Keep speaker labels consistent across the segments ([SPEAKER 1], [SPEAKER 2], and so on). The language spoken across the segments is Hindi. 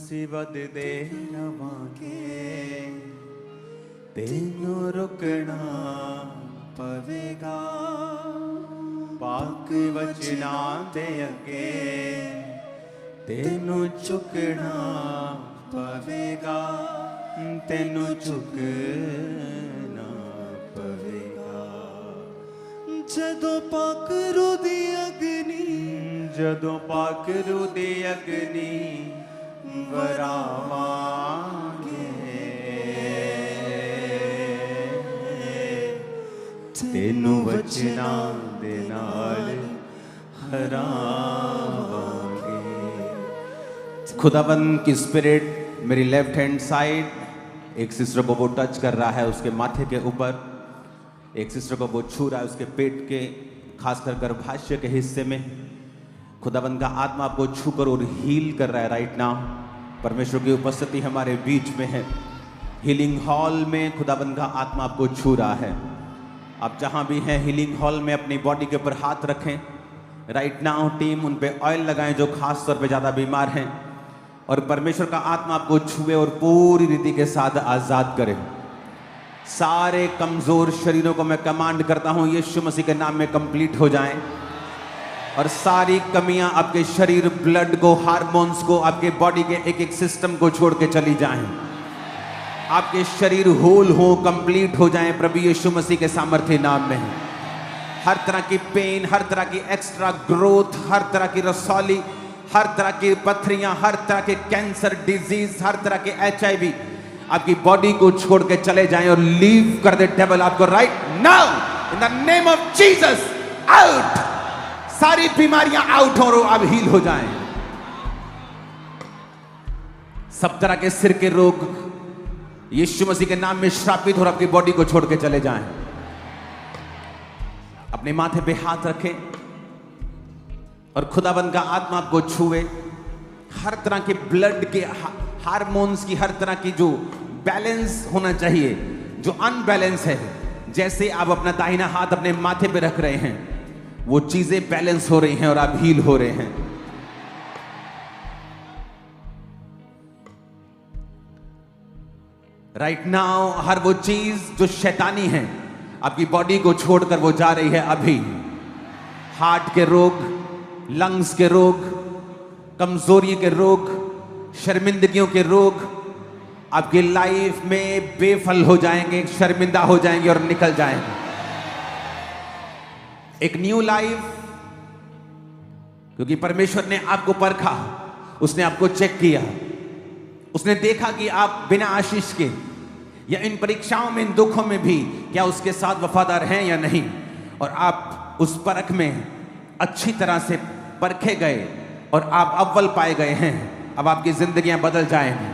[SPEAKER 1] ਅਸੀਂ ਵੱਧਦੇ ਰਵਾਂਗੇ, ਤੈਨੂੰ ਰੁਕਣਾ ਪਵੇਗਾ। ਪਾਕ ਵਚਨਾਂ ਦੇ ਅੱਗੇ ਤੈਨੂੰ ਝੁਕਣਾ ਪਵੇਗਾ, ਤੈਨੂੰ ਝੁਕਣਾ ਪਵੇਗਾ। ਜਦੋਂ ਪਾਕ ਰੂਹ ਦੀ ਅਗਨੀ, ਜਦੋਂ ਪਾਕ ਰੂਹ ਦੀ ਅਗਨੀ ਵਰਾਵਾਂਗੇ, ਤੈਨੂੰ ਵਚਨਾਂ ਦੇ ਨਾਲ हरावांगे। खुदाबंद की स्पिरिट मेरी लेफ्ट हैंड साइड, एक सिस्टर को वो टच कर रहा है उसके माथे के ऊपर, एक सिस्टर को वो छू रहा है उसके पेट के खासकर गर्भाशय के हिस्से में। खुदाबंद का आत्मा आपको छूकर और हील कर रहा है राइट नाउ। परमेश्वर की उपस्थिति हमारे बीच में है। हीलिंग हॉल में खुदाबंद का आत्मा आपको छू रहा है। आप जहां भी हैं हीलिंग हॉल में अपनी बॉडी के ऊपर हाथ रखें राइट नाउ। टीम उन पे ऑयल लगाएं जो खास तौर पे ज़्यादा बीमार हैं, और परमेश्वर का आत्मा आपको छुए और पूरी रीति के साथ आज़ाद करे। सारे कमज़ोर शरीरों को मैं कमांड करता हूँ यीशु मसीह के नाम में कंप्लीट हो जाएं, और सारी कमियां आपके शरीर, ब्लड को, हार्मोन्स को, आपके बॉडी के एक एक सिस्टम को छोड़ के चली जाएं। आपके शरीर होल हो, कंप्लीट हो जाएं प्रभु यीशु मसीह के सामर्थ्य नाम में। हर तरह की पेन, हर तरह की एक्स्ट्रा ग्रोथ, हर तरह की रसौली, हर तरह की पथरियां, हर तरह के कैंसर डिजीज, हर तरह के HIV आपकी बॉडी को छोड़ के चले जाएं और लीव कर दे डेविल आपको right now in the name of Jesus. Out, सारी बीमारियां आउट हो और अब हील हो जाएं। सब तरह के सिर के रोग यीशु मसीह के नाम में श्रापित और आपकी बॉडी को छोड़ के चले जाएं। अपने माथे पे हाथ रखें और खुदाबंद का आत्मा आपको छुए। हर तरह के ब्लड के, हार्मोन्स की, हर तरह की जो बैलेंस होना चाहिए, जो अनबैलेंस है, जैसे आप अपना दाहिना हाथ अपने माथे पे रख रहे हैं वो चीजें बैलेंस हो रही हैं और आप हील हो रहे हैं। राइट नाउ हर वो चीज जो शैतानी है आपकी बॉडी को छोड़कर वो जा रही है अभी। हार्ट के रोग, लंग्स के रोग, कमजोरी के रोग, शर्मिंदगियों के रोग आपकी लाइफ में बेफल हो जाएंगे, शर्मिंदा हो जाएंगे और निकल जाएंगे। एक न्यू लाइफ, क्योंकि परमेश्वर ने आपको परखा, उसने आपको चेक किया, उसने देखा कि आप बिना आशीष के या इन परीक्षाओं में, इन दुखों में भी क्या उसके साथ वफादार हैं या नहीं, और आप उस परख में अच्छी तरह से परखे गए और आप अव्वल पाए गए हैं। अब आपकी जिंदगियां बदल जाएंगी,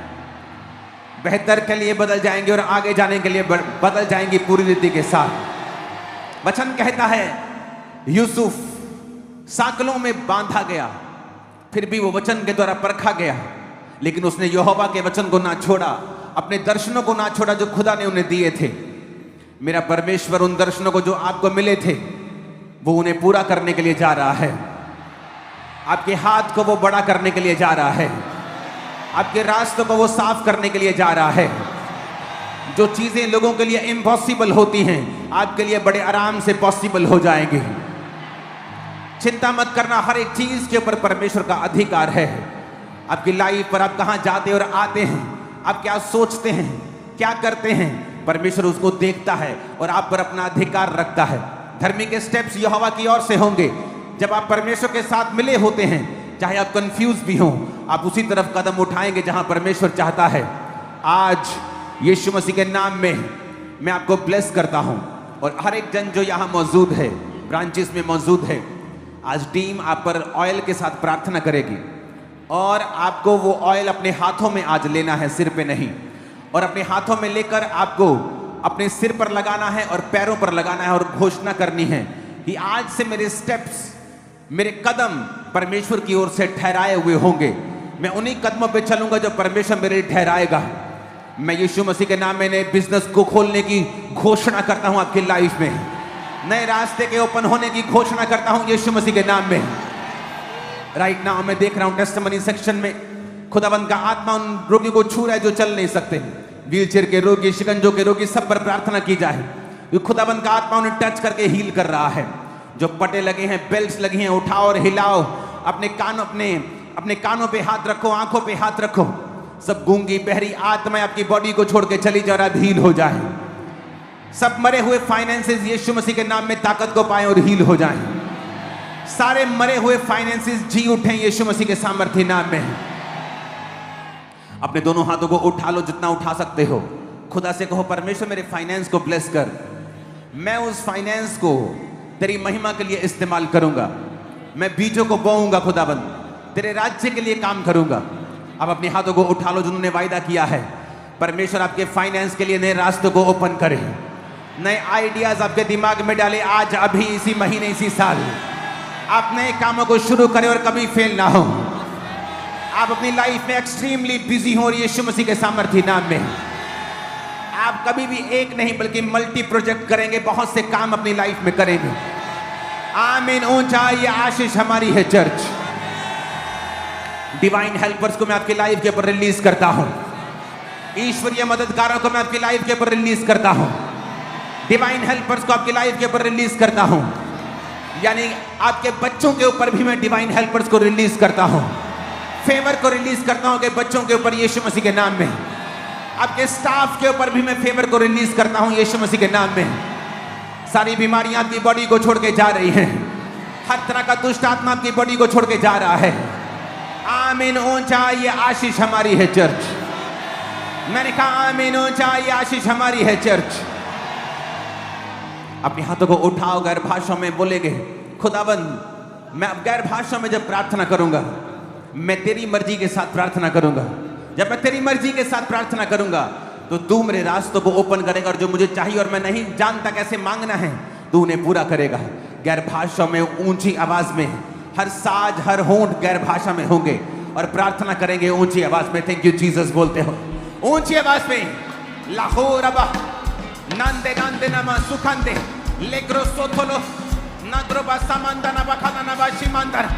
[SPEAKER 1] बेहतर के लिए बदल जाएंगी और आगे जाने के लिए बदल जाएंगी पूरी रीति के साथ। वचन कहता है यूसुफ साकलों में बांधा गया, फिर भी वो वचन के द्वारा परखा गया, लेकिन उसने यहोवा के वचन को ना छोड़ा, अपने दर्शनों को ना छोड़ा जो खुदा ने उन्हें दिए थे। मेरा परमेश्वर उन दर्शनों को जो आपको मिले थे वो उन्हें पूरा करने के लिए जा रहा है। आपके हाथ को वो बड़ा करने के लिए जा रहा है, आपके रास्तों को वो साफ करने के लिए जा रहा है। जो चीजें लोगों के लिए इम्पॉसिबल होती हैं आपके लिए बड़े आराम से पॉसिबल हो जाएंगी। चिंता मत करना, हर एक चीज के ऊपर परमेश्वर का अधिकार है। आपकी लाइफ पर आप कहां जाते और आते हैं, आप क्या सोचते हैं, क्या करते हैं, परमेश्वर उसको देखता है और आप पर अपना अधिकार रखता है। धर्मी के स्टेप्स यहोवा की ओर से होंगे। जब आप परमेश्वर के साथ मिले होते हैं, चाहे आप कंफ्यूज भी हों, आप उसी तरफ कदम उठाएंगे जहां परमेश्वर चाहता है। आज यीशु मसीह के नाम में मैं आपको ब्लेस करता हूं, और हर एक जन जो यहां मौजूद है, ब्रांचेस में मौजूद है, आज टीम आप पर ऑयल के साथ प्रार्थना करेगी, और आपको वो ऑयल अपने हाथों में आज लेना है, सिर पे नहीं, और अपने हाथों में लेकर आपको अपने सिर पर लगाना है और पैरों पर लगाना है, और घोषणा करनी है कि आज से मेरे स्टेप्स, मेरे कदम परमेश्वर की ओर से ठहराए हुए होंगे। मैं उन्हीं कदमों पे चलूंगा जो परमेश्वर मेरे लिए ठहराएगा। मैं यीशु मसीह के नाम में नए बिजनेस को खोलने की घोषणा करता हूं आपकी लाइफ में। नए रास्ते के ओपन होने की घोषणा करता हूं यीशु मसीह के नाम में। राइट नाउ मैं देख रहा हूं टेस्टिमनी सेक्शन में खुदाबंद का आत्मा उन रोगियों को छू रहा है जो चल नहीं सकते, व्हीलचेयर के रोगी, शिकंजों के रोगी, सब पर प्रार्थना की जाए। खुदाबंद का आत्मा उन्हें टच करके हील कर रहा है। जो पटे लगे हैं, बेल्ट लगी हैं, उठाओ और हिलाओ। अपने कानों पे हाथ रखो, आंखों पे हाथ रखो। सब गूंगी बहरी आत्माएं आपकी बॉडी को छोड़ के चली जा रहा, हील हो जाए। सब मरे हुए फाइनेंसेस यीशु मसीह के नाम में ताकत को पाएं और हील हो जाएं। सारे मरे हुए फाइनेंसेस जी उठें यीशु मसीह के सामर्थ्य नाम में। अपने दोनों हाथों को उठा लो जितना उठा सकते हो। खुदा से कहो, परमेश्वर मेरे फाइनेंस को ब्लेस कर, मैं उस फाइनेंस को तेरी महिमा के लिए इस्तेमाल करूंगा। मैं बीजों को बोऊंगा खुदाबंद, तेरे राज्य के लिए काम करूंगा। अब अपने हाथों को उठा लो जिन्होंने वायदा किया है। परमेश्वर आपके फाइनेंस के लिए नए रास्तों को ओपन करे, नए आइडियाज आपके दिमाग में डाले। आज, अभी, इसी महीने, इसी साल आप नए कामों को शुरू करें और कभी फेल ना हो। आप अपनी लाइफ में एक्सट्रीमली बिजी हो और यीशु मसीह के सामर्थ्य नाम में आप कभी भी एक नहीं बल्कि मल्टी प्रोजेक्ट करेंगे, बहुत से काम अपनी लाइफ में करेंगे। आमीन। ऊंचा ये आशीष हमारी है चर्च। डिवाइन हेल्पर्स को मैं आपकी लाइफ के ऊपर रिलीज करता हूं। ईश्वरीय मददगारों को मैं आपकी लाइफ के ऊपर रिलीज करता हूं। डिवाइन हेल्पर्स को आपकी लाइफ के ऊपर रिलीज करता हूं। यानी आपके बच्चों के ऊपर भी मैं डिवाइन हेल्पर्स को रिलीज करता हूं। फेवर को रिलीज करता हूं कि बच्चों के ऊपर यीशु मसीह के नाम में। आपके स्टाफ के ऊपर भी मैं फेवर को रिलीज करता हूं यीशु मसीह के नाम में। सारी बीमारियां आपकी बॉडी को छोड़ के जा रही हैं। हर तरह का दुष्ट आत्मा आपकी बॉडी को छोड़ के जा रहा है। आमीन। ऊंचा ये आशीष हमारी है चर्च। मैंने कहा आमीन। ऊंचा ये आशीष हमारी है चर्च। अपने हाथों को उठाओ, गैर भाषा में बोलेंगे, खुदाबंद मैं अब गैर भाषा में जब प्रार्थना करूंगा, मैं तेरी मर्जी के साथ प्रार्थना करूंगा। जब मैं तेरी मर्जी के साथ प्रार्थना करूंगा तो तू मेरे रास्तों को ओपन करेगा और जो मुझे चाहिए और मैं नहीं जानता कैसे मांगना है, तू उन्हें पूरा करेगा। गैर भाषा में ऊंची आवाज में हर साज, हर होंठ गैर भाषा में होंगे और प्रार्थना करेंगे ऊंची आवाज में। थैंक यू जीसस बोलते हो ऊंची आवाज में। लाहौर अबा नंदे नंदे नमा सुखंदे लेग्रो सोथोलो नद्रो बसामंदा ना बखाना ना बाशिमंदर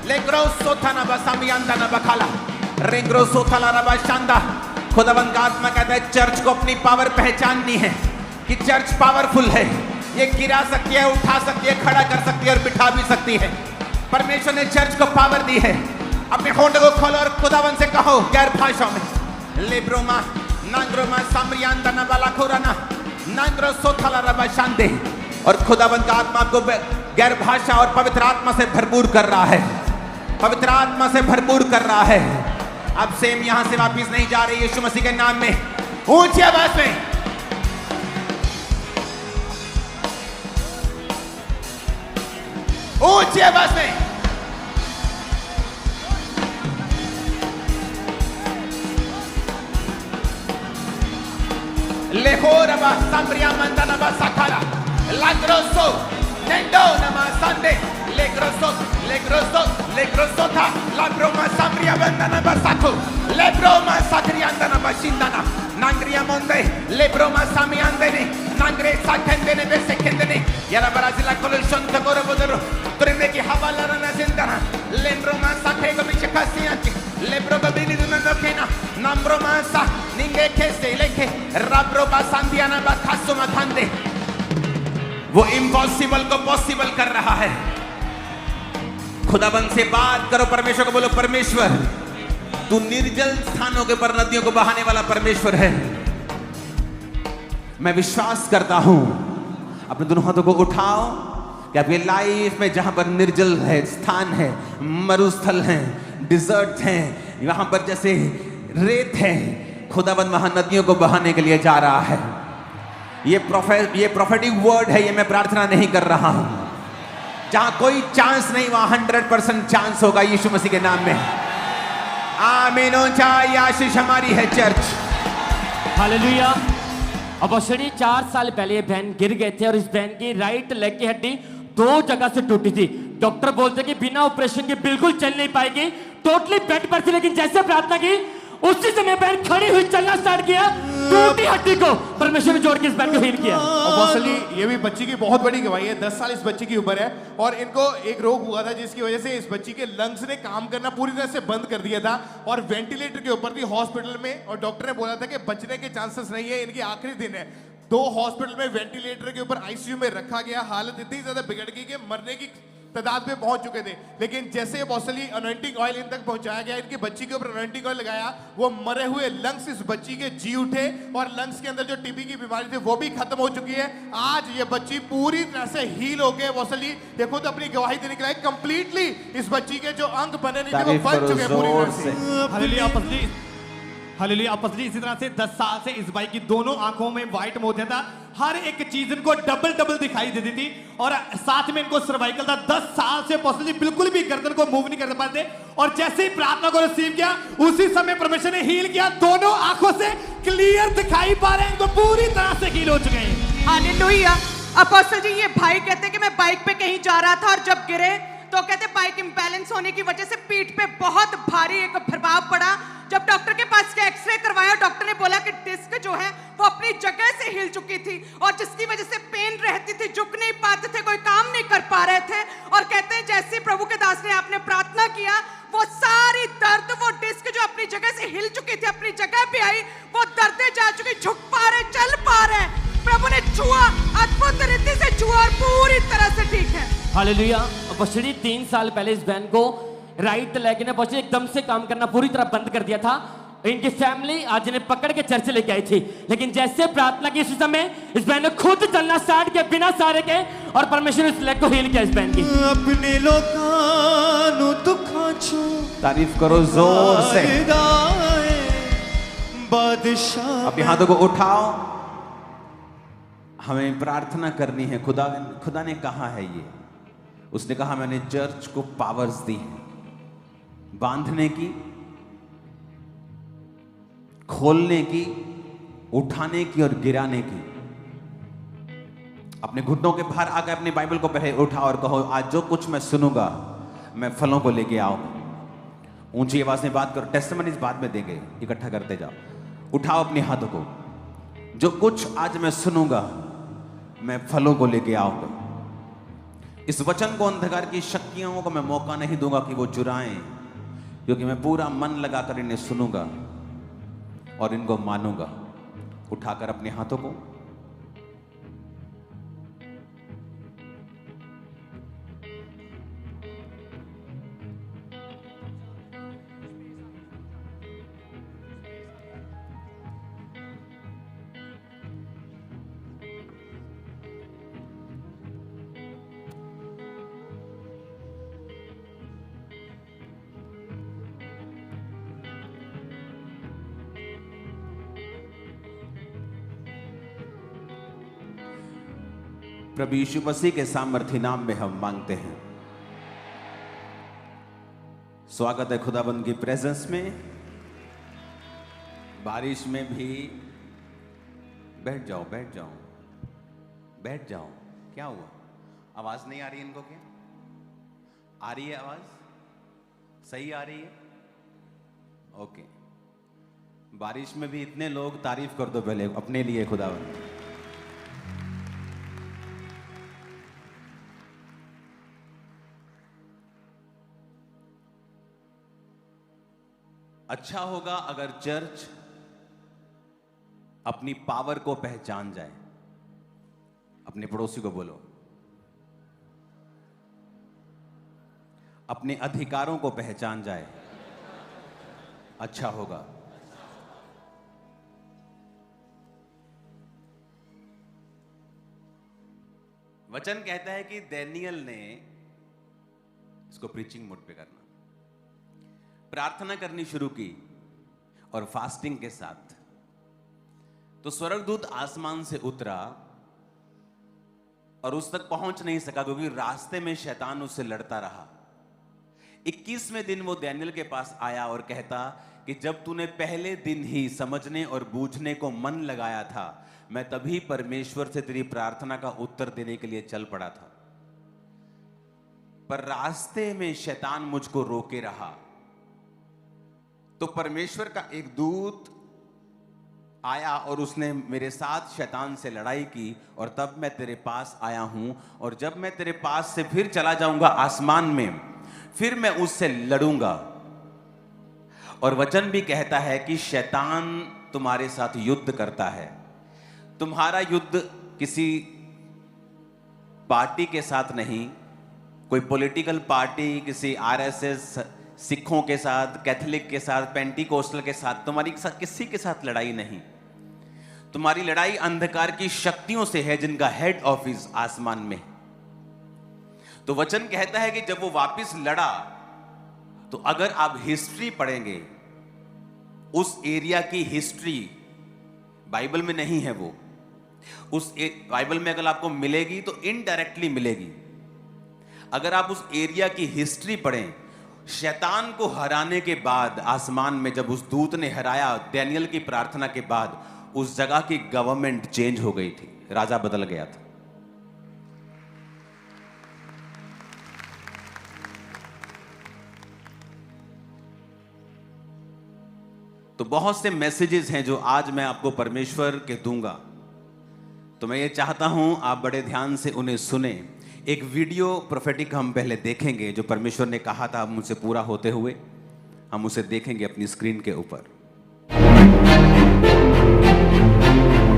[SPEAKER 1] लेग्रो सोथाना बसामियंदा ना बखाला रेग्रो सोथाला रबा शांदा। खुदावंद का आत्मा कहता है चर्च को अपनी पावर पहचाननी है कि चर्च पावरफुल है। ये गिरा सकती है, उठा सकती है, खड़ा कर सकती है और बिठा भी सकती है। परमेश्वर ने चर्च को पावर दी है। अपने होंठ को खोलो और खुदावंद से कहो गैर भाषा में, लेब्रोमा नांग्रोमा सामरियांदा ना बालाखोराना नांग्रो सोथाला रबा शांदे। और खुदावंद का आत्मा आपको गैर भाषा और पवित्र आत्मा से भरपूर कर रहा है। पवित्र आत्मा से भरपूर कर रहा है। अब सेम यहां से वापिस नहीं जा रही यीशु मसीह के नाम में। ऊंची आवाज में ऊंची आवाज में लेहोरबा साम्रिया मंदनबा सखाला लाग्रोसो नेंडो नमा संडे लेग्रोसो लेग्रोसो लेग्रोसोथा लाग्रोमा साम्रिया मंदनबा साखो लेब्रोमा साक्रियांदनबा शिंदना नांग्रिया मोंदे लेब्रोमा सामियांदेने नांग्रे साखेंदेने बेसेखेंदेने याला ब्राजिला कोलुशन तकोरो बोदरो तुरने की हवाला रना जिंदना लेब्रोमा साखे को बिचकासियांची लेब्रो को बिली दुननो केना नम्ब्रोमा सा निंगे केसे लेके रब्रोबा सांदियाना बा खासुमा खांदे। वो इम्पॉसिबल को पॉसिबल कर रहा है। खुदाबंद से बात करो, परमेश्वर को बोलो परमेश्वर तू निर्जल स्थानों के पर नदियों को बहाने वाला परमेश्वर है। मैं विश्वास करता हूं। अपने दोनों हाथों को उठाओ कि आपकी लाइफ में जहां पर निर्जल है, स्थान है, मरुस्थल है, डिजर्ट है, वहां पर जैसे रेत है, खुदाबंद वहां नदियों को बहाने के लिए जा रहा है। ये प्रोफेटिक वर्ड है, ये मैं प्रार्थना नहीं कर रहा हूं। जहां कोई चांस नहीं वहां 100% चांस होगा यीशु मसीह के नाम में। आमीन। ये आशीष हमारी है चर्च।
[SPEAKER 2] हालेलुया। अब 4 साल पहले ये बहन गिर गए थे और इस बहन की राइट लेग की हड्डी 2 जगह से टूटी थी। डॉक्टर बोलते कि बिना ऑपरेशन के बिल्कुल चल नहीं पाएगी, टोटली बेड पर थी। लेकिन जैसे प्रार्थना की उसी समय बहन खड़ी हुई चलना स्टार्ट किया। टूटी हड्डी को परमेश्वर ने जोड़ के इस बैंड को हील किया।
[SPEAKER 3] और बॉसली ये भी बच्ची की बहुत बड़ी गवाही है। 10 साल इस बच्ची की उम्र है और इनको एक रोग हुआ था जिसकी वजह से इस बच्ची के लंग्स ने काम करना पूरी तरह से बंद कर दिया था और वेंटिलेटर के ऊपर थी हॉस्पिटल में, और डॉक्टर ने बोला था कि बचने के चांसेस नहीं है, इनकी आखिरी दिन है। 2 हॉस्पिटल में वेंटिलेटर के ऊपर आईसीयू में रखा गया। हालत इतनी ज्यादा बिगड़ गई कि मरने की तादाद में पहुंच चुके थे, लेकिन जैसे बॉसली अनॉइंटिंग ऑयल इन तक पहुंचाया गया, इनकी बच्ची के ऊपर अनॉइंटिंग ऑयल लगाया, वो मरे हुए लंग्स इस बच्ची के जी उठे और लंग्स के अंदर जो टीबी की बीमारी थी वो भी खत्म हो चुकी है। आज ये बच्ची पूरी तरह से हील हो गए। बॉसली देखो तो अपनी गवाही देने के लिए कंप्लीटली इस बच्ची के जो अंग बने नहीं थे वो बन चुके हैं पूरी तरह से।
[SPEAKER 4] हालेलुया पसली, हालेलुया पसली। इसी तरह से 10 साल से इस भाई की दोनों आंखों में व्हाइट मोतिया था। हर एक चीज इनको डबल डबल दिखाई देती थी और साथ में इनको सर्वाइकल था। 10 साल से पॉसिबली बिल्कुल भी गर्दन को मूव नहीं कर पाते और जैसे ही प्रार्थना को रिसीव किया उसी समय परमेश्वर ने हील किया। दोनों आंखों से क्लियर दिखाई पा रहे हैं, इनको पूरी तरह से हील हो चुके हैं।
[SPEAKER 5] हालेलुया। अपोस्टल जी, ये भाई कहते हैं कि मैं बाइक पे कहीं जा रहा था और जब गिरे तो कहते बाइक इंबैलेंस होने की वजह से पीठ पे बहुत भारी एक प्रभाव पड़ा। जब डॉक्टर के पास के एक्सरे करवाया, डॉक्टर ने बोला कि डिस्क जो है वो अपनी जगह से हिल चुकी थी और जिसकी वजह से पेन रहती थी, झुक नहीं पाते थे, कोई काम नहीं कर पा रहे थे। और कहते हैं जैसे प्रभु के दास ने आपने प्रार्थना किया, वो सारी दर्द, वो डिस्क जो अपनी जगह से हिल चुकी थी अपनी जगह पे आई, वो दर्दें जा चुकी, झुक पा रहे, चल पा रहे। प्रभु ने छुआ, अद्भुत रीति से छुआ और पूरी तरह से ठीक है।
[SPEAKER 2] हालेलुया। बछड़ी 3 साल पहले इस बैंड को राइट लेग ने बछड़ी एकदम से काम करना पूरी तरह बंद कर दिया था। इनकी फैमिली आज इन्हें पकड़ के चर्च लेके आई थी, लेकिन जैसे प्रार्थना की इस समय इस बैंड ने खुद चलना स्टार्ट किया बिना सहारे के और परमेश्वर ने इस लेग को हील किया इस बैंड की।
[SPEAKER 4] अपने लोकानु दुखा छो
[SPEAKER 1] तारीफ करो जोर से।
[SPEAKER 4] बादशाह
[SPEAKER 1] अपने हाथों को उठाओ। हमें प्रार्थना करनी है। खुदा ने कहा है ये, उसने कहा मैंने चर्च को पावर्स दी है बांधने की, खोलने की, उठाने की और गिराने की। अपने घुटनों के बाहर आकर अपनी बाइबल को पहले उठाओ और कहो आज जो कुछ मैं सुनूंगा मैं फलों को लेके आऊंगा। ऊंची आवाज में बात करो, टेस्टिमनीज बाद में देंगे, इकट्ठा करते जाओ। उठाओ अपने हाथों को, जो कुछ आज मैं सुनूंगा मैं फलों को लेके आऊंगा। इस वचन को अंधकार की शक्तियों को मैं मौका नहीं दूंगा कि वो चुराएं, क्योंकि मैं पूरा मन लगाकर इन्हें सुनूंगा और इनको मानूंगा। उठाकर अपने हाथों को प्रभु यीशु मसीह के सामर्थी नाम में हम मांगते हैं। स्वागत है खुदाबंद की प्रेजेंस में। बारिश में भी बैठ जाओ, बैठ जाओ, बैठ जाओ। क्या हुआ? आवाज नहीं आ रही इनको? क्या आ रही है? आवाज सही आ रही है? ओके। बारिश में भी इतने लोग, तारीफ कर दो पहले अपने लिए खुदाबंद। अच्छा होगा अगर चर्च अपनी पावर को पहचान जाए। अपने पड़ोसी को बोलो, अपने अधिकारों को पहचान जाए। अच्छा होगा। वचन कहता है कि दानियेल ने, इसको प्रीचिंग मोड पे करना, प्रार्थना करनी शुरू की और फास्टिंग के साथ, तो स्वर्गदूत आसमान से उतरा और उस तक पहुंच नहीं सका क्योंकि रास्ते में शैतान उससे लड़ता रहा। 21वें दिन वो दानियेल के पास आया और कहता कि जब तूने पहले दिन ही समझने और बूझने को मन लगाया था, मैं तभी परमेश्वर से तेरी प्रार्थना का उत्तर देने के लिए चल पड़ा था, पर रास्ते में शैतान मुझको रोके रहा। तो परमेश्वर का एक दूत आया और उसने मेरे साथ शैतान से लड़ाई की, और तब मैं तेरे पास आया हूं, और जब मैं तेरे पास से फिर चला जाऊंगा आसमान में, फिर मैं उससे लड़ूंगा। और वचन भी कहता है कि शैतान तुम्हारे साथ युद्ध करता है। तुम्हारा युद्ध किसी पार्टी के साथ नहीं, कोई पॉलिटिकल पार्टी, किसी आरएसएस, सिखों के साथ, कैथोलिक के साथ, पेंटिकोस्टल के साथ, तुम्हारी किसी के साथ लड़ाई नहीं। तुम्हारी लड़ाई अंधकार की शक्तियों से है जिनका हेड ऑफिस आसमान में। तो वचन कहता है कि जब वो वापस लड़ा, तो अगर आप हिस्ट्री पढ़ेंगे, उस एरिया की हिस्ट्री बाइबल में नहीं है, वो उस बाइबल में अगर आपको मिलेगी तो इनडायरेक्टली मिलेगी। अगर आप उस एरिया की हिस्ट्री पढ़ें, शैतान को हराने के बाद आसमान में जब उस दूत ने हराया, डैनियल की प्रार्थना के बाद उस जगह की गवर्नमेंट चेंज हो गई थी, राजा बदल गया था। तो बहुत से मैसेजेस हैं जो आज मैं आपको परमेश्वर के दूंगा, तो मैं ये चाहता हूं आप बड़े ध्यान से उन्हें सुने। एक वीडियो प्रोफेटिक हम पहले देखेंगे जो परमेश्वर ने कहा था मुझसे पूरा होते हुए, हम उसे देखेंगे अपनी स्क्रीन के ऊपर।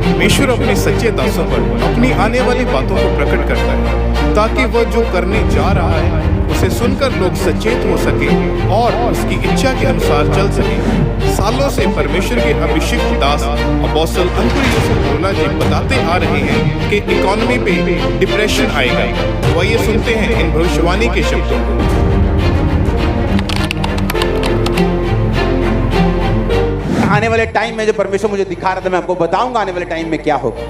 [SPEAKER 6] परमेश्वर अपने सच्चे दासों पर अपनी आने वाली बातों को प्रकट करता है, ताकि वह जो करने जा रहा है उसे सुनकर लोग सचेत हो सके और उसकी इच्छा के अनुसार चल सके। सालों से परमेश्वर के अभिषिक्त दास अपोस्टल अंकुर यूसुफ बोला जी बताते आ रहे हैं कि इकोनॉमी पे डिप्रेशन आएगा। तो आइए सुनते हैं इन भविष्यवाणी के शब्दों को।
[SPEAKER 1] आने वाले टाइम में जो परमेश्वर मुझे दिखा रहा था, मैं आपको बताऊंगा आने वाले टाइम में क्या होगा,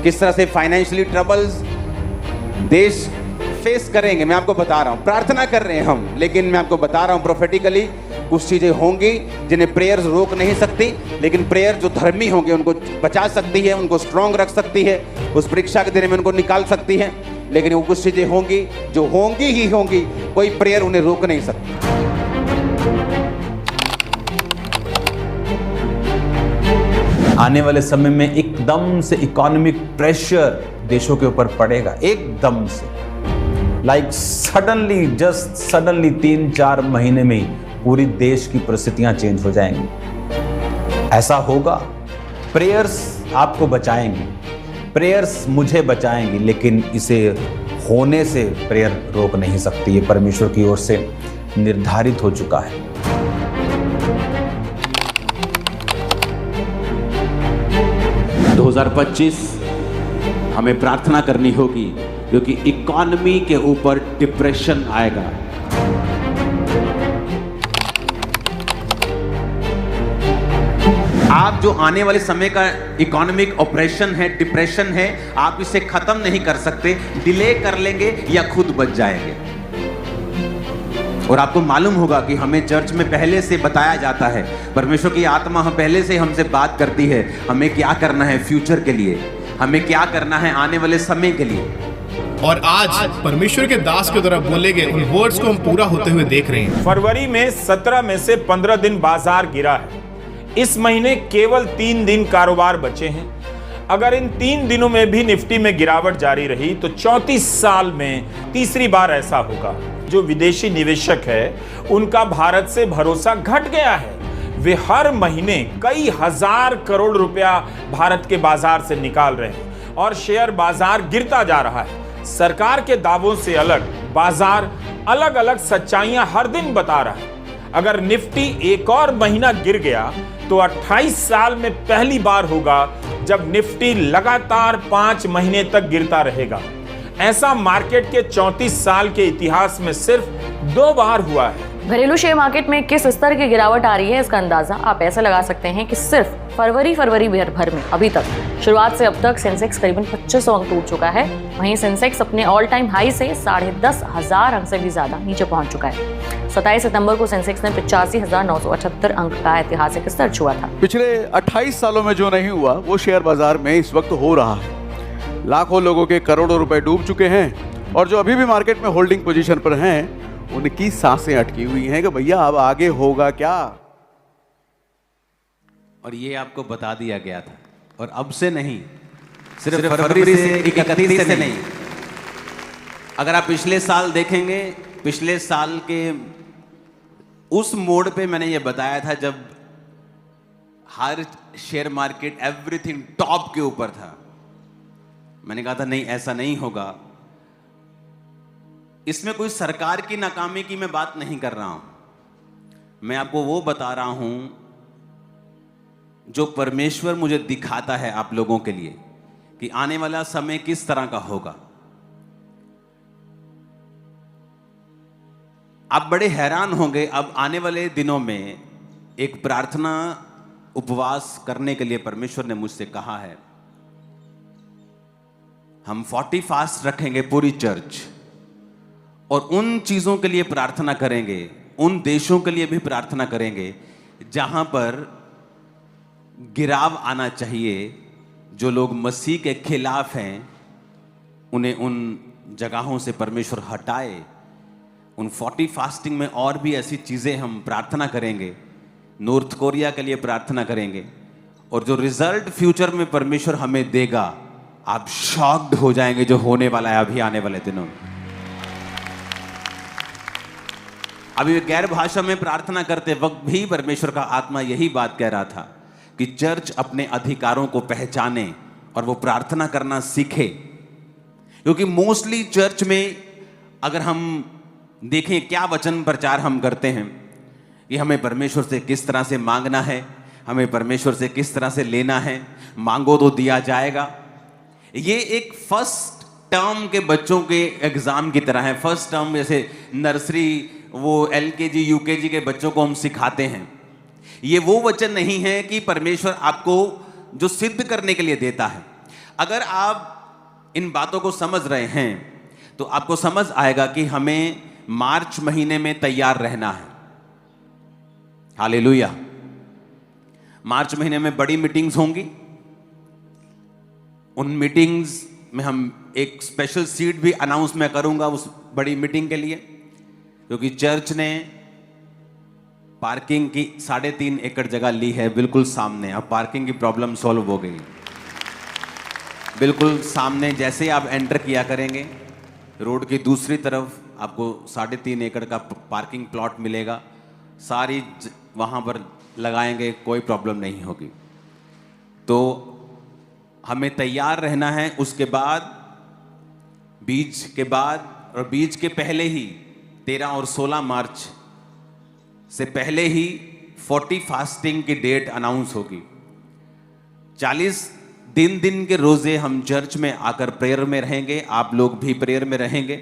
[SPEAKER 1] किस तरह से फाइनेंशियली ट्रबल्स देश फेस करेंगे। मैं आपको बता रहा हूं, प्रार्थना कर रहे हैं हम, लेकिन मैं आपको बता रहा हूं प्रोफेटिकली कुछ चीजें होंगी जिन्हें प्रेयर्स रोक नहीं सकती, लेकिन प्रेयर जो धर्मी होंगे उनको बचा सकती है, उनको स्ट्रांग रख सकती है, उस परीक्षा के दिन में उनको निकाल सकती है। लेकिन वो कुछ चीजें होंगी जो होंगी ही होंगी, कोई प्रेयर उन्हें रोक नहीं सकती। आने वाले समय में एकदम से इकोनॉमिक प्रेशर देशों के ऊपर पड़ेगा, एकदम से, लाइक सडनली, जस्ट सडनली 3-4 महीने में ही पूरी देश की परिस्थितियां चेंज हो जाएंगी। ऐसा होगा। प्रेयर्स आपको बचाएंगी, प्रेयर्स मुझे बचाएंगी, लेकिन इसे होने से प्रेयर रोक नहीं सकती। ये परमेश्वर की ओर से निर्धारित हो चुका है। – 2025 हमें प्रार्थना करनी होगी, क्योंकि इकोनॉमी के ऊपर डिप्रेशन आएगा। आप जो आने वाले समय का इकोनॉमिक ऑपरेशन है, डिप्रेशन है, आप इसे खत्म नहीं कर सकते, डिले कर लेंगे या खुद बच जाएंगे। और आपको मालूम होगा कि हमें चर्च में पहले से बताया जाता है, परमेश्वर की आत्मा पहले से हमसे बात करती है, हमें क्या करना है फ्यूचर के लिए, हमें क्या करना है आने वाले समय के लिए।
[SPEAKER 6] और आज परमेश्वर के दास के द्वारा बोले गए उन वर्ड्स को हम पूरा होते हुए देख रहे हैं।
[SPEAKER 7] फरवरी में 17 में से 15 दिन बाजार गिरा है। इस महीने केवल 3 दिन कारोबार बचे हैं। अगर इन 3 दिनों में भी निफ्टी में गिरावट जारी रही तो 34 साल में तीसरी बार ऐसा होगा। जो विदेशी निवेशक है उनका भारत से भरोसा घट गया है। वे हर महीने कई हजार करोड़ रुपया भारत के बाजार से निकाल रहे हैं और शेयर बाजार गिरता जा रहा है। सरकार के दावों से अलग बाजार अलग अलग सच्चाइयां हर दिन बता रहा है। अगर निफ्टी एक और महीना गिर गया तो 28 साल में पहली बार होगा जब निफ्टी लगातार 5 महीने तक गिरता रहेगा। ऐसा मार्केट के 34 साल के इतिहास में सिर्फ 2 बार हुआ है।
[SPEAKER 8] घरेलू शेयर मार्केट में किस स्तर की गिरावट आ रही है, इसका अंदाजा आप ऐसे लगा सकते हैं कि सिर्फ फरवरी भर में अभी तक शुरुआत से अब तक सेंसेक्स करीबन 2500 अंक टूट चुका है। वहीं सेंसेक्स अपने ऑल टाइम हाई से 10,500 अंक से भी ज्यादा नीचे पहुंच चुका है। 27 सितंबर को सेंसेक्स ने 85,978 अंक का ऐतिहासिक स्तर छुआ था।
[SPEAKER 9] पिछले 28 सालों में जो नहीं हुआ वो शेयर बाजार में इस वक्त हो रहा है। लाखों लोगों के करोड़ों रुपए डूब चुके हैं और जो अभी भी मार्केट में होल्डिंग पोजीशन पर हैं उनकी सांसें अटकी हुई हैं कि भैया अब आगे होगा क्या।
[SPEAKER 1] और ये आपको बता दिया गया था, और अब से नहीं, सिर्फ फरवरी से 31 से नहीं। अगर आप पिछले साल देखेंगे, पिछले साल के उस मोड़ पे मैंने ये बताया था जब हर शेयर मार्केट एवरीथिंग टॉप के ऊपर था। मैंने कहा था नहीं, ऐसा नहीं होगा। इसमें कोई सरकार की नाकामी की मैं बात नहीं कर रहा हूं, मैं आपको वो बता रहा हूं जो परमेश्वर मुझे दिखाता है आप लोगों के लिए कि आने वाला समय किस तरह का होगा। आप बड़े हैरान होंगे, अब आने वाले दिनों में एक प्रार्थना उपवास करने के लिए परमेश्वर ने मुझसे कहा है। हम 40 फास्ट रखेंगे पूरी चर्च, और उन चीजों के लिए प्रार्थना करेंगे, उन देशों के लिए भी प्रार्थना करेंगे जहां पर गिराव आना चाहिए। जो लोग मसीह के खिलाफ हैं उन्हें उन जगहों से परमेश्वर हटाए। उन 40 फास्टिंग में और भी ऐसी चीजें हम प्रार्थना करेंगे। नॉर्थ कोरिया के लिए प्रार्थना करेंगे, और जो रिजल्ट फ्यूचर में परमेश्वर हमें देगा, आप शॉक्ड हो जाएंगे जो होने वाला है अभी आने वाले दिनों में। अभी गैर भाषा में प्रार्थना करते वक्त भी परमेश्वर का आत्मा यही बात कह रहा था कि चर्च अपने अधिकारों को पहचाने और वो प्रार्थना करना सीखे। क्योंकि मोस्टली चर्च में अगर हम देखें क्या वचन प्रचार हम करते हैं कि हमें परमेश्वर से किस तरह से मांगना है, हमें परमेश्वर से किस तरह से लेना है, मांगो तो दिया जाएगा। ये एक फर्स्ट टर्म के बच्चों के एग्जाम की तरह है। फर्स्ट टर्म जैसे नर्सरी, वो LKG UKG के बच्चों को हम सिखाते हैं। ये वो वचन नहीं है कि परमेश्वर आपको जो सिद्ध करने के लिए देता है। अगर आप इन बातों को समझ रहे हैं तो आपको समझ आएगा कि हमें मार्च महीने में तैयार रहना है। हालेलुया। मार्च महीने में बड़ी मीटिंग्स होंगी। उन मीटिंग्स में हम एक स्पेशल सीट भी अनाउंस मैं करूंगा उस बड़ी मीटिंग के लिए, क्योंकि चर्च ने पार्किंग की 3.5 एकड़ जगह ली है बिल्कुल सामने। अब पार्किंग की प्रॉब्लम सॉल्व हो गई। बिल्कुल सामने जैसे आप एंटर किया करेंगे, रोड की दूसरी तरफ आपको 3.5 एकड़ का पार्किंग प्लॉट मिलेगा। सारी वहां पर लगाएंगे, कोई प्रॉब्लम नहीं होगी। तो हमें तैयार रहना है। उसके बाद बीज के बाद और बीज के पहले ही 13 और 16 मार्च से पहले ही 40 फास्टिंग की डेट अनाउंस होगी। 40 दिन के रोजे हम चर्च में आकर प्रेयर में रहेंगे। आप लोग भी प्रेयर में रहेंगे।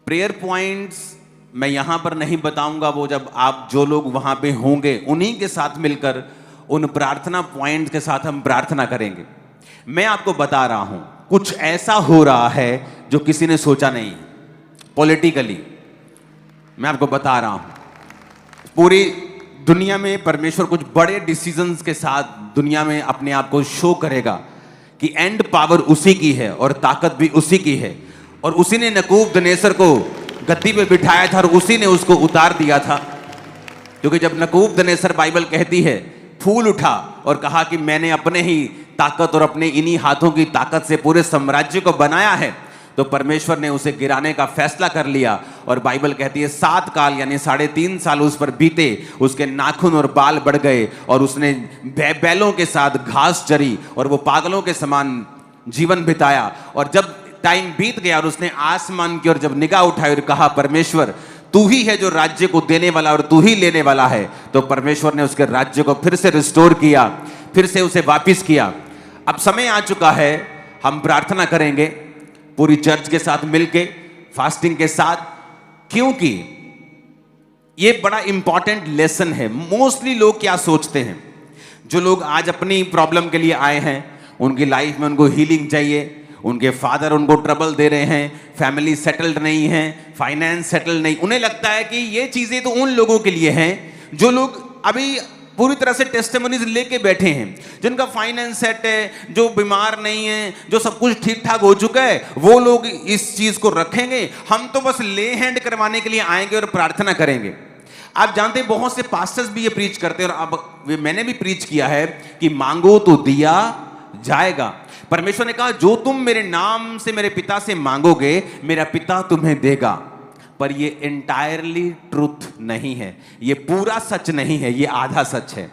[SPEAKER 1] प्रेयर पॉइंट्स मैं यहां पर नहीं बताऊंगा, वो जब आप जो लोग वहां पे होंगे उन्हीं के साथ मिलकर उन प्रार्थना पॉइंट के साथ हम प्रार्थना करेंगे। मैं आपको बता रहा हूं कुछ ऐसा हो रहा है जो किसी ने सोचा नहीं। पॉलिटिकली मैं आपको बता रहा हूं पूरी दुनिया में परमेश्वर कुछ बड़े डिसीजंस के साथ दुनिया में अपने आप को शो करेगा कि एंड पावर उसी की है और ताकत भी उसी की है। और उसी ने नबूकदनेस्सर को गद्दी पे बिठाया था और उसी ने उसको उतार दिया था। क्योंकि जब नबूकदनेस्सर, बाइबल कहती है, फूल उठा और कहा कि मैंने अपने ही ताकत और अपने इन्हीं हाथों की ताकत से पूरे साम्राज्य को बनाया है, तो परमेश्वर ने उसे गिराने का फैसला कर लिया। और बाइबल कहती है 7 काल यानी 3.5 साल उस पर बीते, उसके नाखून और बाल बढ़ गए और उसने बैलों के साथ घास चरी और वो पागलों के समान जीवन बिताया। और जब टाइम बीत गया और उसने आसमान की ओर जब निगाह उठाई और कहा, परमेश्वर तू ही है जो राज्य को देने वाला और तू ही लेने वाला है, तो परमेश्वर ने उसके राज्य को फिर से रिस्टोर किया, फिर से उसे वापिस किया। अब समय आ चुका है, हम प्रार्थना करेंगे पूरी चर्च के साथ मिलके, फास्टिंग के साथ, क्योंकि ये बड़ा इंपॉर्टेंट लेसन है। मोस्टली लोग क्या सोचते हैं, जो लोग आज अपनी प्रॉब्लम के लिए आए हैं, उनकी लाइफ में उनको हीलिंग चाहिए, उनके फादर उनको ट्रबल दे रहे हैं, फैमिली सेटल्ड नहीं है, फाइनेंस सेटल नहीं, उन्हें लगता है कि ये चीजें तो उन लोगों के लिए हैं जो लोग अभी पूरी तरह से टेस्टिमनीज लेके बैठे हैं, जिनका फाइनेंस सेट है, जो बीमार नहीं है, जो सब कुछ ठीक ठाक हो चुका है, वो लोग इस चीज को रखेंगे। हम तो बस ले हैंड करवाने के लिए आएंगे और प्रार्थना करेंगे। आप जानते हैं बहुत से पास्टर्स भी ये प्रीच करते हैं, और अब मैंने भी प्रीच किया है कि मांगो तो दिया जाएगा। परमेश्वर ने कहा जो तुम मेरे नाम से मेरे पिता से मांगोगे मेरा पिता तुम्हें देगा। पर ये एंटायरली ट्रूथ नहीं है, ये पूरा सच नहीं है, ये आधा सच है।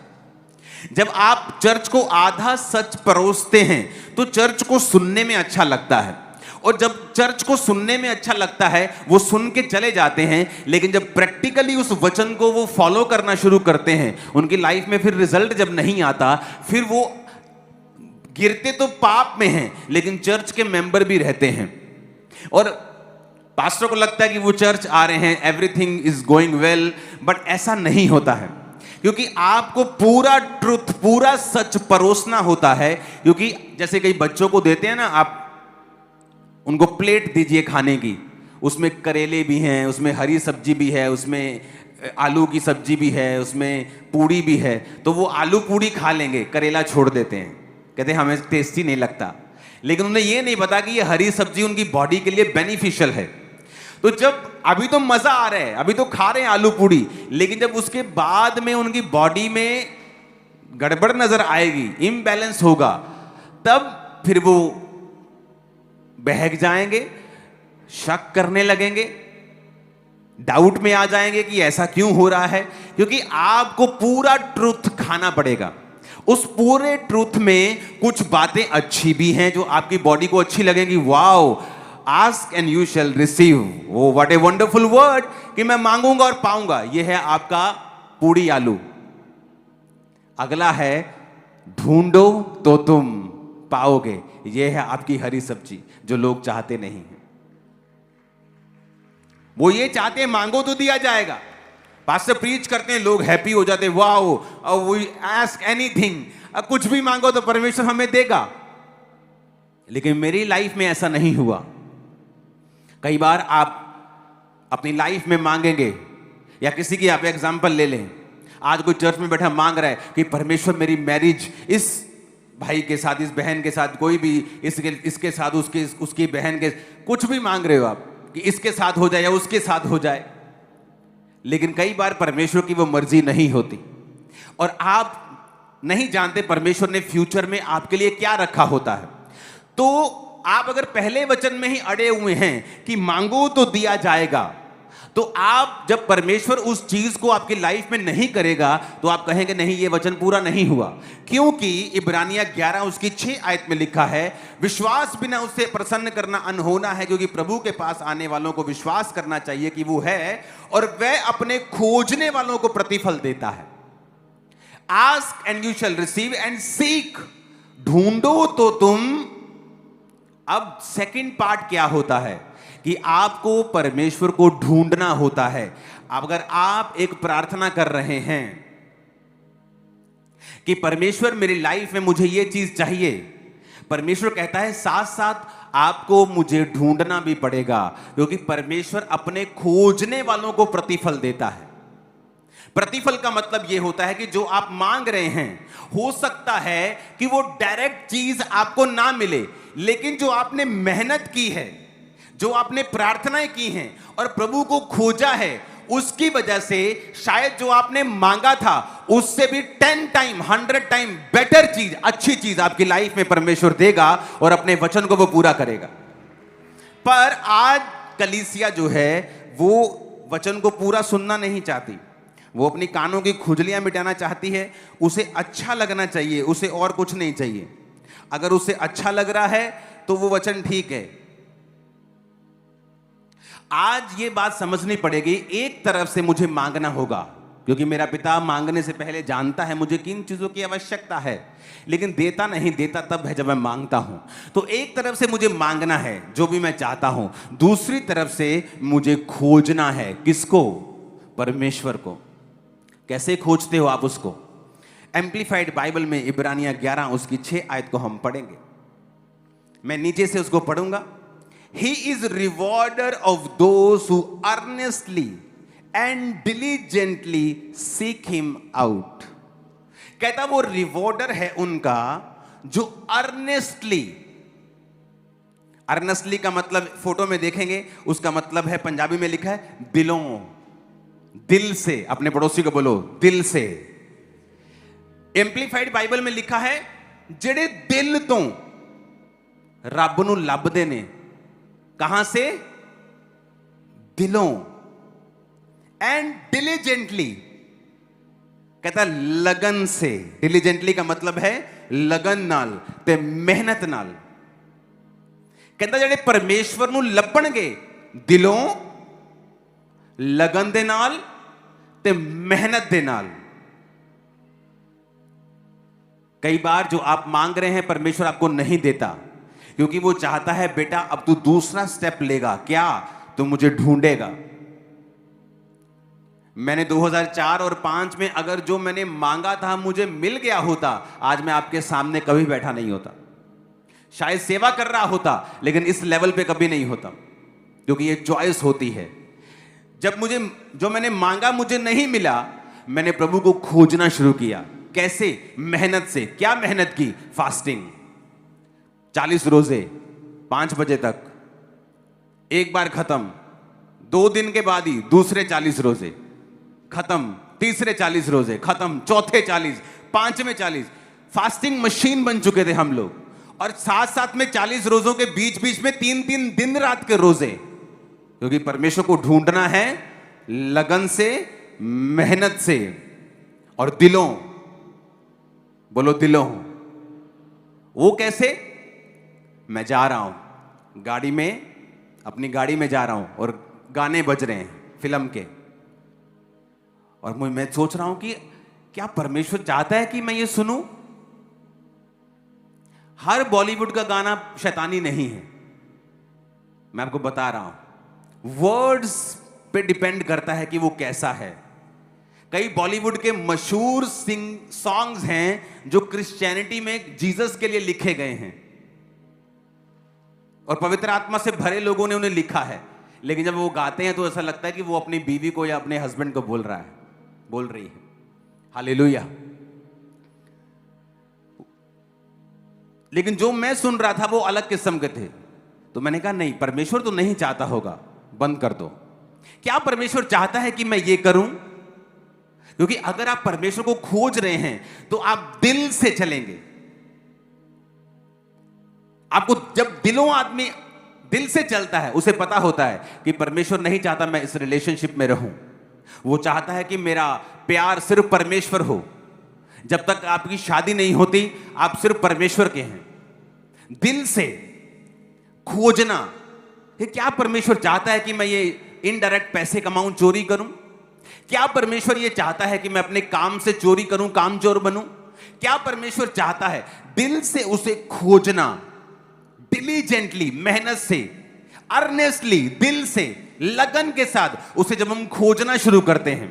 [SPEAKER 1] जब आप चर्च को आधा सच परोसते हैं तो चर्च को सुनने में अच्छा लगता है, और जब चर्च को सुनने में अच्छा लगता है वो सुन के चले जाते हैं, लेकिन जब प्रैक्टिकली उस वचन को वो फॉलो करना शुरू करते हैं, उनकी लाइफ में फिर रिजल्ट जब नहीं आता, फिर वो गिरते तो पाप में हैं लेकिन चर्च के मेंबर भी रहते हैं, और पास्टर को लगता है कि वो चर्च आ रहे हैं, everything is going well, but ऐसा नहीं होता है, क्योंकि आपको पूरा ट्रुथ, पूरा सच परोसना होता है। क्योंकि जैसे कई बच्चों को देते हैं ना, आप उनको प्लेट दीजिए खाने की, उसमें करेले भी हैं, उसमें हरी सब्जी भी है, उसमें आलू की सब्जी भी है, उसमें पूड़ी भी है, तो वो आलू पूड़ी खा लेंगे, करेला छोड़ देते हैं, कहते हैं हमें टेस्टी नहीं लगता, लेकिन उन्हें ये नहीं पता कि ये हरी सब्जी उनकी बॉडी के लिए बेनिफिशियल है। तो जब अभी तो मजा आ रहा है, अभी तो खा रहे हैं आलू पूड़ी, लेकिन जब उसके बाद में उनकी बॉडी में गड़बड़ नजर आएगी, इम्बैलेंस होगा, तब फिर वो बहक जाएंगे, शक करने लगेंगे, डाउट में आ जाएंगे कि ऐसा क्यों हो रहा है। क्योंकि आपको पूरा ट्रूथ खाना पड़ेगा। उस पूरे ट्रूथ में कुछ बातें अच्छी भी हैं जो आपकी बॉडी को अच्छी लगेंगी, wow, ask and you shall receive, वो व्हाट ए वंडरफुल वर्ड, कि मैं मांगूंगा और पाऊंगा। यह है आपका पूड़ी आलू। अगला है ढूंढो तो तुम पाओगे, यह है आपकी हरी सब्जी जो लोग चाहते नहीं हैं। वो ये चाहते हैं मांगो तो दिया जाएगा। पास्टर प्रीच करते हैं, लोग हैप्पी हो जाते हैं, वाओ, वी आस्क एनीथिंग, कुछ भी मांगो तो परमेश्वर हमें देगा। लेकिन मेरी लाइफ में ऐसा नहीं हुआ। कई बार आप अपनी लाइफ में मांगेंगे, या किसी की आप एग्जांपल ले लें, आज कोई चर्च में बैठा मांग रहा है कि परमेश्वर मेरी मैरिज इस भाई के साथ, इस बहन के साथ, कोई भी इसके साथ, उसकी बहन के, कुछ भी मांग रहे हो आप कि इसके साथ हो जाए या उसके साथ हो जाए, लेकिन कई बार परमेश्वर की वो मर्जी नहीं होती, और आप नहीं जानते परमेश्वर ने फ्यूचर में आपके लिए क्या रखा होता है। तो आप अगर पहले वचन में ही अड़े हुए हैं कि मांगो तो दिया जाएगा, तो आप जब परमेश्वर उस चीज को आपकी लाइफ में नहीं करेगा तो आप कहेंगे नहीं, ये वचन पूरा नहीं हुआ। क्योंकि इब्रानिया 11 उसकी 6 आयत में लिखा है, विश्वास बिना उससे प्रसन्न करना अनहोना है, क्योंकि प्रभु के पास आने वालों को विश्वास करना चाहिए कि वो है, और वह अपने खोजने वालों को प्रतिफल देता है। Ask and you shall receive, and seek, ढूंढो तो तुम। अब सेकंड पार्ट क्या होता है कि आपको परमेश्वर को ढूंढना होता है। अगर आप एक प्रार्थना कर रहे हैं कि परमेश्वर मेरी लाइफ में मुझे ये चीज चाहिए, परमेश्वर कहता है साथ साथ आपको मुझे ढूंढना भी पड़ेगा, क्योंकि परमेश्वर अपने खोजने वालों को प्रतिफल देता है। प्रतिफल का मतलब यह होता है कि जो आप मांग रहे हैं, हो सकता है कि वो डायरेक्ट चीज आपको ना मिले, लेकिन जो आपने मेहनत की है, जो आपने प्रार्थनाएं की हैं और प्रभु को खोजा है, उसकी वजह से शायद जो आपने मांगा था उससे भी 10 टाइम 100 टाइम बेटर चीज, अच्छी चीज आपकी लाइफ में परमेश्वर देगा और अपने वचन को वो पूरा करेगा। पर आज कलीसिया जो है वो वचन को पूरा सुनना नहीं चाहती, वो अपनी कानों की खुजलियां मिटाना चाहती है। उसे अच्छा लगना चाहिए, उसे और कुछ नहीं चाहिए। अगर उसे अच्छा लग रहा है तो वो वचन ठीक है। आज ये बात समझनी पड़ेगी, एक तरफ से मुझे मांगना होगा क्योंकि मेरा पिता मांगने से पहले जानता है मुझे किन चीजों की आवश्यकता है, लेकिन देता नहीं, देता तब है जब मैं मांगता हूं। तो एक तरफ से मुझे मांगना है जो भी मैं चाहता हूं, दूसरी तरफ से मुझे खोजना है। किसको? परमेश्वर को। कैसे खोजते हो आप उसको? एम्प्लीफाइड बाइबल में इब्रानिया 11 उसकी 6 आयत को हम पढ़ेंगे। मैं नीचे से उसको पढ़ूंगा। He is rewarder of those who earnestly and diligently seek him out। कहता वो रिवॉर्डर है उनका जो अर्नेस्टली, अर्नेस्टली का मतलब फोटो में देखेंगे, उसका मतलब है, पंजाबी में लिखा है दिलों, दिल से। अपने पड़ोसी को बोलो, दिल से। एम्पलीफाइड बाइबल में लिखा है, जेड़े दिल तो रब नूं लभदे ने। कहां से? दिलों। एंड डिलीजेंटली, कहता लगन से। डिलीजेंटली का मतलब है लगन नाल ते मेहनत नाल। कहता जेड़े परमेश्वर नूं लभणगे दिलों, लगन दे नाल ते मेहनत दे नाल। कई बार जो आप मांग रहे हैं परमेश्वर आपको नहीं देता, क्योंकि वो चाहता है बेटा अब तू दूसरा स्टेप लेगा। क्या? तो मुझे ढूंढेगा। मैंने 2004 और 5 में अगर जो मैंने मांगा था मुझे मिल गया होता, आज मैं आपके सामने कभी बैठा नहीं होता। शायद सेवा कर रहा होता, लेकिन इस लेवल पे कभी नहीं होता, क्योंकि ये चॉइस होती है। जब मुझे जो मैंने मांगा मुझे नहीं मिला, मैंने प्रभु को खोजना शुरू किया। कैसे? मेहनत से। क्या मेहनत की? फास्टिंग, 40 रोजे, 5 बजे तक। एक बार खत्म, 2 दिन के बाद ही दूसरे 40 रोजे खत्म, तीसरे 40 रोजे खत्म, चौथे 40, 5वें 40। फास्टिंग मशीन बन चुके थे हम लोग। और साथ साथ में 40 रोजों के बीच बीच में 3-3 दिन रात के रोजे, क्योंकि परमेश्वर को ढूंढना है लगन से, मेहनत से और दिलों। बोलो दिलों। वो कैसे? मैं जा रहा हूं गाड़ी में, अपनी गाड़ी में जा रहा हूं और गाने बज रहे हैं फिल्म के, और मैं सोच रहा हूं कि क्या परमेश्वर चाहता है कि मैं ये सुनूं? हर बॉलीवुड का गाना शैतानी नहीं है, मैं आपको बता रहा हूं। वर्ड्स पे डिपेंड करता है कि वो कैसा है। कई बॉलीवुड के मशहूर सॉन्ग्स हैं जो क्रिश्चियनिटी में जीसस के लिए लिखे गए हैं और पवित्र आत्मा से भरे लोगों ने उन्हें लिखा है, लेकिन जब वो गाते हैं तो ऐसा लगता है कि वो अपनी बीवी को या अपने हस्बैंड को बोल रही है। हालेलुया। लेकिन जो मैं सुन रहा था वो अलग किस्म के थे, तो मैंने कहा नहीं, परमेश्वर तो नहीं चाहता होगा, बंद कर दो। क्या परमेश्वर चाहता है कि मैं ये करूं? क्योंकि अगर आप परमेश्वर को खोज रहे हैं तो आप दिल से चलेंगे। आपको जब आदमी दिल से चलता है, उसे पता होता है कि परमेश्वर नहीं चाहता मैं इस रिलेशनशिप में रहूं। वो चाहता है कि मेरा प्यार सिर्फ परमेश्वर हो। जब तक आपकी शादी नहीं होती, आप सिर्फ परमेश्वर के हैं। दिल से खोजना, क्या परमेश्वर चाहता है कि मैं ये इनडायरेक्ट पैसे कमाऊं, चोरी करूं? क्या परमेश्वर ये चाहता है कि मैं अपने काम से चोरी करूं, कामचोर बनूं? क्या परमेश्वर चाहता है? दिल से उसे खोजना, डिलीजेंटली, मेहनत से, अर्नेस्टली, दिल से, लगन के साथ उसे जब हम खोजना शुरू करते हैं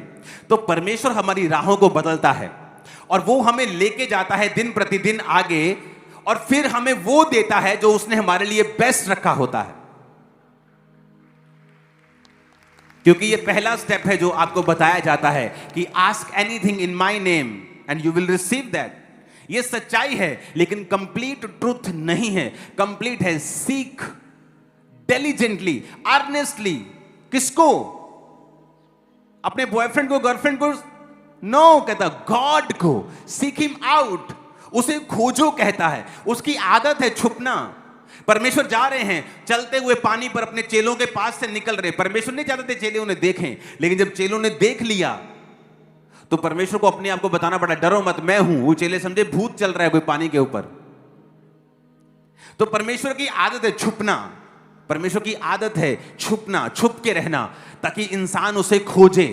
[SPEAKER 1] तो परमेश्वर हमारी राहों को बदलता है और वो हमें लेके जाता है दिन प्रतिदिन आगे, और फिर हमें वो देता है जो उसने हमारे लिए बेस्ट रखा होता है। क्योंकि ये पहला स्टेप है जो आपको बताया जाता है कि ask anything in my name and you will receive that. ये सच्चाई है, लेकिन कंप्लीट ट्रुथ नहीं है। कंप्लीट है सीक डिलीजेंटली, अर्नेस्टली। किसको? अपने बॉयफ्रेंड को, गर्लफ्रेंड को? नो, कहता गॉड को। सीक हिम आउट, उसे खोजो कहता है। उसकी आदत है छुपना। परमेश्वर जा रहे हैं चलते हुए पानी पर, अपने चेलों के पास से निकल रहे। परमेश्वर नहीं चाहते थे चेले उन्हें देखें, लेकिन जब चेलों ने देख लिया तो परमेश्वर को अपने आप को बताना पड़ा, डरो मत, मैं हूं। वो चेले समझे भूत चल रहा है कोई पानी के ऊपर। तो परमेश्वर की आदत है छुपना। परमेश्वर की आदत है छुपना, छुप के रहना, ताकि इंसान उसे खोजे,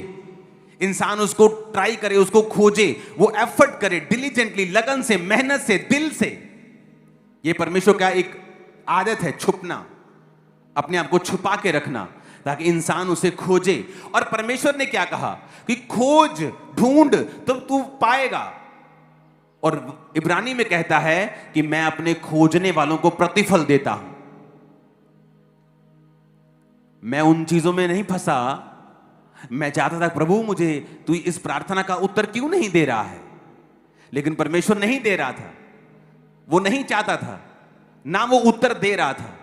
[SPEAKER 1] इंसान उसको ट्राई करे, उसको खोजे, वो एफर्ट करे डिलीजेंटली, लगन से, मेहनत से, दिल से। ये परमेश्वर का एक आदत है, छुपना, अपने आप को छुपा के रखना, ताकि इंसान उसे खोजे। और परमेश्वर ने क्या कहा कि खोज, ढूंढ तो तू पाएगा। और इब्रानी में कहता है कि मैं अपने खोजने वालों को प्रतिफल देता हूं। मैं उन चीजों में नहीं फंसा। मैं चाहता था प्रभु मुझे तू इस प्रार्थना का उत्तर क्यों नहीं दे रहा है, लेकिन परमेश्वर नहीं दे रहा था। वो नहीं चाहता था, ना वो उत्तर दे रहा था।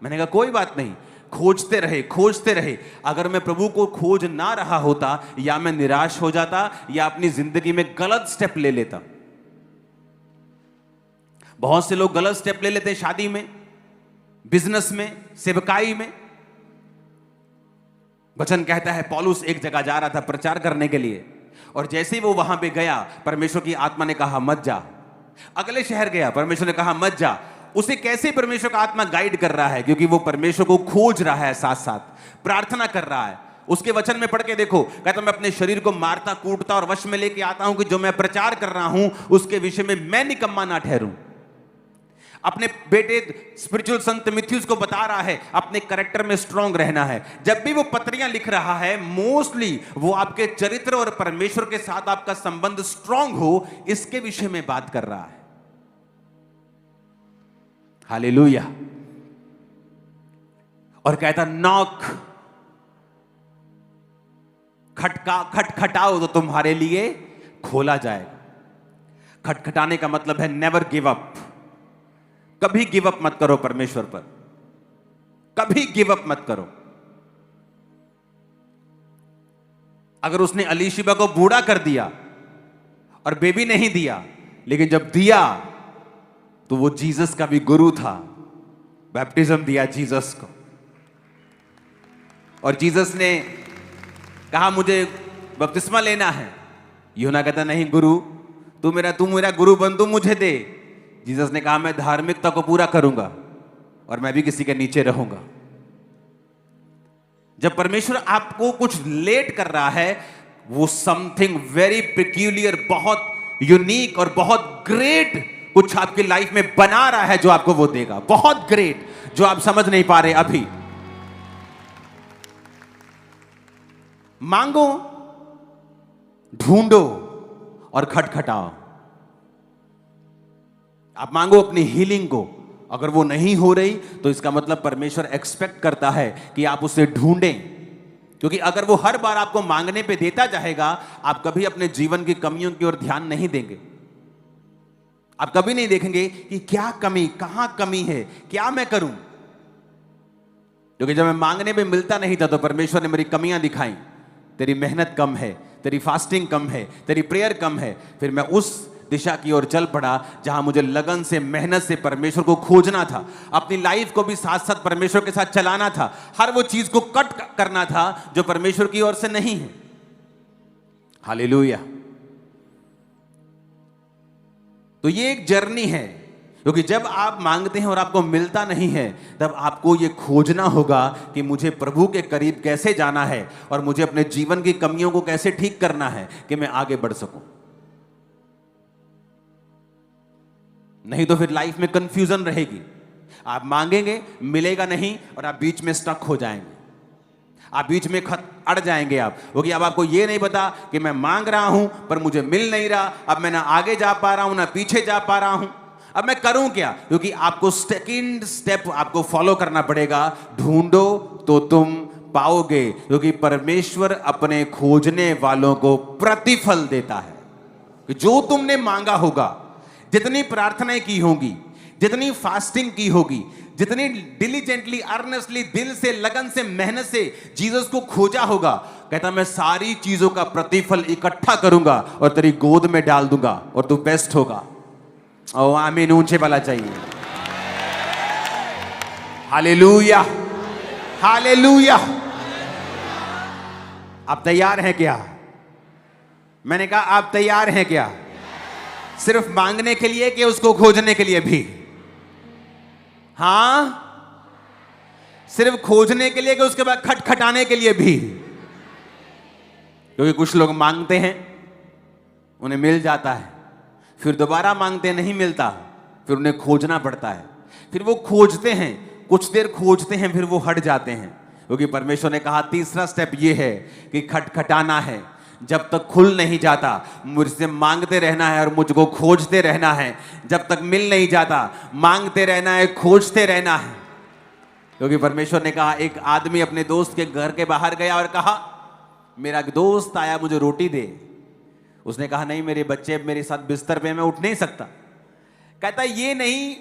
[SPEAKER 1] मैंने कहा कोई बात नहीं, खोजते रहे। अगर मैं प्रभु को खोज ना रहा होता, या मैं निराश हो जाता या अपनी जिंदगी में गलत स्टेप ले लेता। बहुत से लोग गलत स्टेप ले लेते हैं शादी में, बिजनेस में, सेवकाई में। वचन कहता है पौलुस एक जगह जा रहा था प्रचार करने के लिए, और जैसे ही वो वहां पे गया, परमेश्वर की आत्मा ने कहा मत जा। अगले शहर गया, परमेश्वर ने कहा मत जा। उसे कैसे परमेश्वर का आत्मा गाइड कर रहा है? क्योंकि वो परमेश्वर को खोज रहा है, साथ साथ प्रार्थना कर रहा है। उसके वचन में पढ़ के देखो, कहता मैं अपने शरीर को मारता कूटता और वश में लेके आता हूं कि जो मैं प्रचार कर रहा हूं उसके विषय में मैं निकम्मा ना ठहरूं। अपने बेटे स्पिरिचुअल सन तीमुथियुस को बता रहा है अपने कैरेक्टर में स्ट्रांग रहना है। जब भी वो पत्रियां लिख रहा है, मोस्टली वो आपके चरित्र और परमेश्वर के साथ आपका संबंध स्ट्रांग हो, इसके विषय में बात कर रहा है। हालेलुया। और कहता नॉक, खटखटाओ तो तुम्हारे लिए खोला जाएगा। खटखटाने का मतलब है नेवर गिव अप। कभी गिव अप मत करो परमेश्वर पर, कभी गिव अप मत करो। अगर उसने अलीशिबा को बूढ़ा कर दिया और बेबी नहीं दिया, लेकिन जब दिया तो वो जीसस का भी गुरु था, बैप्टिज्म दिया जीसस को। और जीसस ने कहा मुझे बपतिस्मा लेना है। यूहन्ना कहता नहीं गुरु, तू मेरा गुरु बन, तू मुझे दे। जीसस ने कहा मैं धार्मिकता को पूरा करूंगा और मैं भी किसी के नीचे रहूंगा। जब परमेश्वर आपको कुछ लेट कर रहा है, वो समथिंग वेरी पेक्यूलियर, बहुत यूनिक और बहुत ग्रेट कुछ आपकी लाइफ में बना रहा है, जो आपको वो देगा। बहुत ग्रेट, जो आप समझ नहीं पा रहे अभी। मांगो, ढूंढो और खटखटाओ। आप मांगो अपनी हीलिंग को। अगर वो नहीं हो रही तो इसका मतलब परमेश्वर एक्सपेक्ट करता है कि आप उसे ढूंढें, क्योंकि अगर वो हर बार आपको मांगने पे देता जाएगा, आप कभी अपने जीवन की कमियों की ओर ध्यान नहीं देंगे। आप कभी नहीं देखेंगे कि क्या कमी, कहां कमी है, क्या मैं करूं। क्योंकि जब मैं मांगने में मिलता नहीं था तो परमेश्वर ने मेरी कमियां दिखाई। तेरी मेहनत कम है, तेरी फास्टिंग कम है, तेरी प्रेयर कम है। फिर मैं उस दिशा की ओर चल पड़ा जहां मुझे लगन से, मेहनत से परमेश्वर को खोजना था। अपनी लाइफ को भी साथ साथ परमेश्वर के साथ चलाना था। हर वो चीज को कट करना था जो परमेश्वर की ओर से नहीं है। हालेलुया। तो ये एक जर्नी है, क्योंकि जब आप मांगते हैं और आपको मिलता नहीं है, तब आपको ये खोजना होगा कि मुझे प्रभु के करीब कैसे जाना है और मुझे अपने जीवन की कमियों को कैसे ठीक करना है कि मैं आगे बढ़ सकूं। नहीं तो फिर लाइफ में कंफ्यूजन रहेगी। आप मांगेंगे, मिलेगा नहीं, और आप बीच में स्टक हो जाएंगे। आप बीच में अड़ जाएंगे आप, क्योंकि अब आपको ये नहीं पता कि मैं मांग रहा हूं पर मुझे मिल नहीं रहा। अब मैं ना आगे जा पा रहा हूं ना पीछे जा पा रहा हूं। अब मैं करूं क्या? क्योंकि आपको सेकंड स्टेप आपको फॉलो करना पड़ेगा। ढूंढो तो तुम पाओगे, क्योंकि परमेश्वर अपने खोजने वालों को प्रतिफल देता है। जो तुमने मांगा होगा, जितनी प्रार्थनाएं की होंगी, जितनी फास्टिंग की होगी, जितनी डिलीजेंटली, अर्नेस्टली, दिल से, लगन से, मेहनत से जीसस को खोजा होगा, कहता मैं सारी चीजों का प्रतिफल इकट्ठा करूंगा और तेरी गोद में डाल दूंगा और तू बेस्ट होगा। ओ आमीन, ऊंचे वाला चाहिए। Hallelujah, hallelujah. आप तैयार हैं क्या? मैंने कहा आप तैयार हैं क्या? सिर्फ मांगने के लिए कि उसको खोजने के लिए भी? हां, सिर्फ खोजने के लिए कि उसके बाद खटखटाने के लिए भी? क्योंकि कुछ लोग मांगते हैं, उन्हें मिल जाता है, फिर दोबारा मांगते नहीं मिलता, फिर उन्हें खोजना पड़ता है। फिर वो खोजते हैं, कुछ देर खोजते हैं, फिर वो हट जाते हैं। क्योंकि परमेश्वर ने कहा तीसरा स्टेप ये है कि खटखटाना है। जब तक खुल नहीं जाता, मुझसे मांगते रहना है और मुझको खोजते रहना है। जब तक मिल नहीं जाता, मांगते रहना है, खोजते रहना है। क्योंकि परमेश्वर ने कहा, एक आदमी अपने दोस्त के घर के बाहर गया और कहा मेरा दोस्त आया, मुझे रोटी दे। उसने कहा नहीं, मेरे बच्चे मेरे साथ बिस्तर पे, मैं उठ नहीं सकता। कहता ये नहीं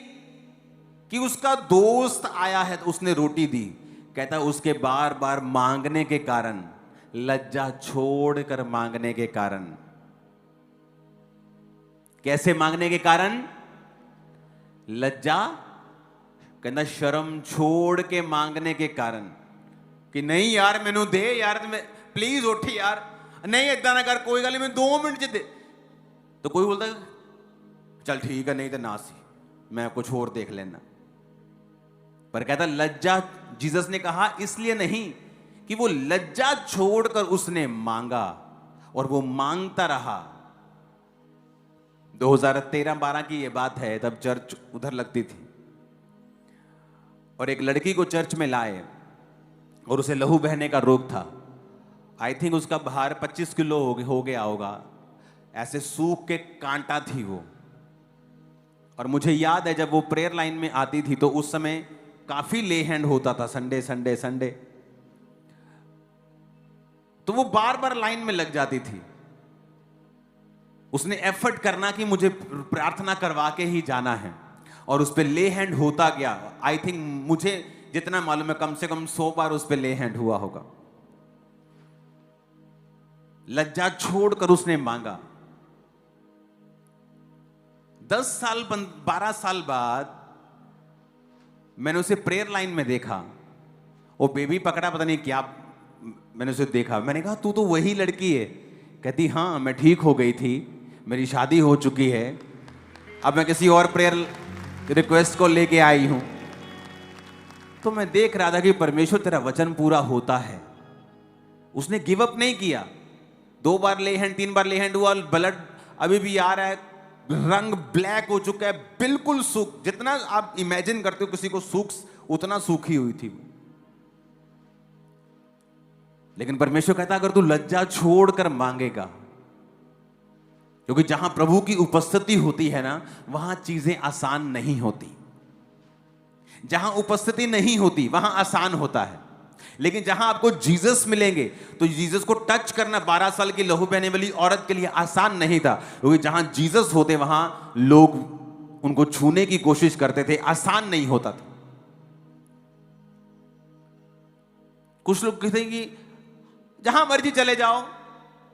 [SPEAKER 1] कि उसका दोस्त आया है तो उसने रोटी दी, कहता उसके बार बार मांगने के कारण, लज्जा छोड़कर मांगने के कारण। कैसे मांगने के कारण? लज्जा, कहना शर्म छोड़ के मांगने के कारण कि नहीं यार मैनू दे यार, प्लीज उठ यार, नहीं इदा ना कर, कोई गल नहीं, मैं 2 मिनट च दे। तो कोई बोलता चल ठीक है, नहीं तो ना सी, मैं कुछ और देख लेना। पर कहता लज्जा, जीसस ने कहा इसलिए नहीं कि वो लज्जा छोड़कर उसने मांगा और वो मांगता रहा। 2013-12 की ये बात है, तब चर्च उधर लगती थी और एक लड़की को चर्च में लाए और उसे लहू बहने का रोग था। आई थिंक उसका भार 25 किलो हो गया होगा, ऐसे सूख के कांटा थी वो। और मुझे याद है जब वो प्रेयर लाइन में आती थी तो उस समय काफी ले हैंड होता था, संडे संडे संडे, तो वो बार बार लाइन में लग जाती थी। उसने एफर्ट करना कि मुझे प्रार्थना करवा के ही जाना है और उस पर ले हैंड होता गया। आई थिंक मुझे जितना मालूम है कम से कम 100 बार उस पर ले हैंड हुआ होगा। लज्जा छोड़कर उसने मांगा। 10 साल 12 साल बाद मैंने उसे प्रेयर लाइन में देखा, वो बेबी पकड़ा, पता नहीं क्या, मैंने उसे देखा, मैंने कहा तू तो वही लड़की है। कहती हाँ मैं ठीक हो गई थी, मेरी शादी हो चुकी है, अब मैं किसी और प्रेयर रिक्वेस्ट को लेके आई हूं। तो मैं देख रहा था कि परमेश्वर तेरा वचन पूरा होता है। उसने गिव अप नहीं किया। 2 बार ले हैंड, 3 बार ले हैंड हुआ, ब्लड अभी भी आ रहा है, रंग ब्लैक हो चुका है, बिल्कुल सूख, जितना आप इमेजिन करते हो किसी को सूख, उतना सूखी हुई थी। लेकिन परमेश्वर कहता अगर तू लज्जा छोड़कर मांगेगा, क्योंकि जहां प्रभु की उपस्थिति होती है ना, वहां चीजें आसान नहीं होती। जहां उपस्थिति नहीं होती वहां आसान होता है, लेकिन जहां आपको जीसस मिलेंगे तो जीसस को टच करना 12 साल की लहू बहने वाली औरत के लिए आसान नहीं था, क्योंकि जहां जीसस होते वहां लोग उनको छूने की कोशिश करते थे, आसान नहीं होता था। कुछ लोग कहते हैं कि जहां मर्जी चले जाओ,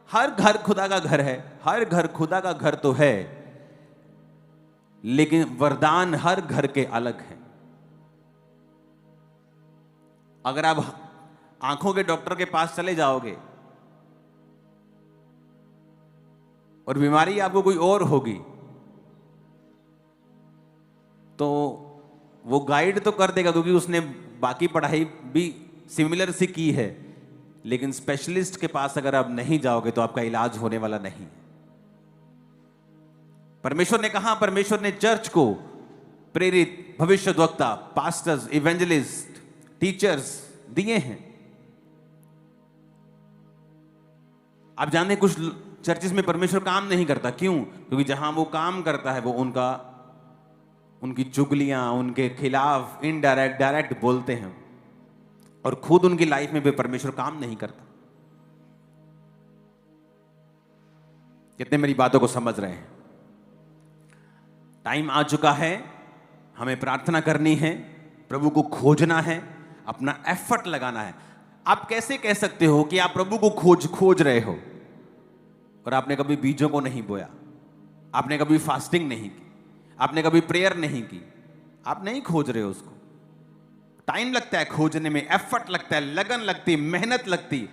[SPEAKER 1] हर घर खुदा का घर है, हर घर खुदा का घर तो है, लेकिन वरदान हर घर के अलग हैं। अगर आप आंखों के डॉक्टर के पास चले जाओगे और बीमारी आपको कोई और होगी, तो वो गाइड तो कर देगा क्योंकि उसने बाकी पढ़ाई भी सिमिलर सी की है, लेकिन स्पेशलिस्ट के पास अगर आप नहीं जाओगे तो आपका इलाज होने वाला नहीं। परमेश्वर ने कहा, परमेश्वर ने चर्च को प्रेरित भविष्यद्वक्ता, पास्टर्स, इवेंजलिस्ट, टीचर्स दिए हैं। आप जानते हैं कुछ चर्चेस में परमेश्वर काम नहीं करता, क्यों? क्योंकि जहां वो काम करता है वो उनकी चुगलियां, उनके खिलाफ इनडायरेक्ट डायरेक्ट बोलते हैं और खुद उनकी लाइफ में भी परमेश्वर काम नहीं करता। कितने मेरी बातों को समझ रहे हैं? टाइम आ चुका है, हमें प्रार्थना करनी है, प्रभु को खोजना है, अपना एफर्ट लगाना है। आप कैसे कह सकते हो कि आप प्रभु को खोज रहे हो और आपने कभी बीजों को नहीं बोया, आपने कभी फास्टिंग नहीं की, आपने कभी प्रेयर नहीं की? आप नहीं खोज रहे हो उसको। टाइम लगता है खोजने में, एफर्ट लगता है, लगन लगती, मेहनत लगती।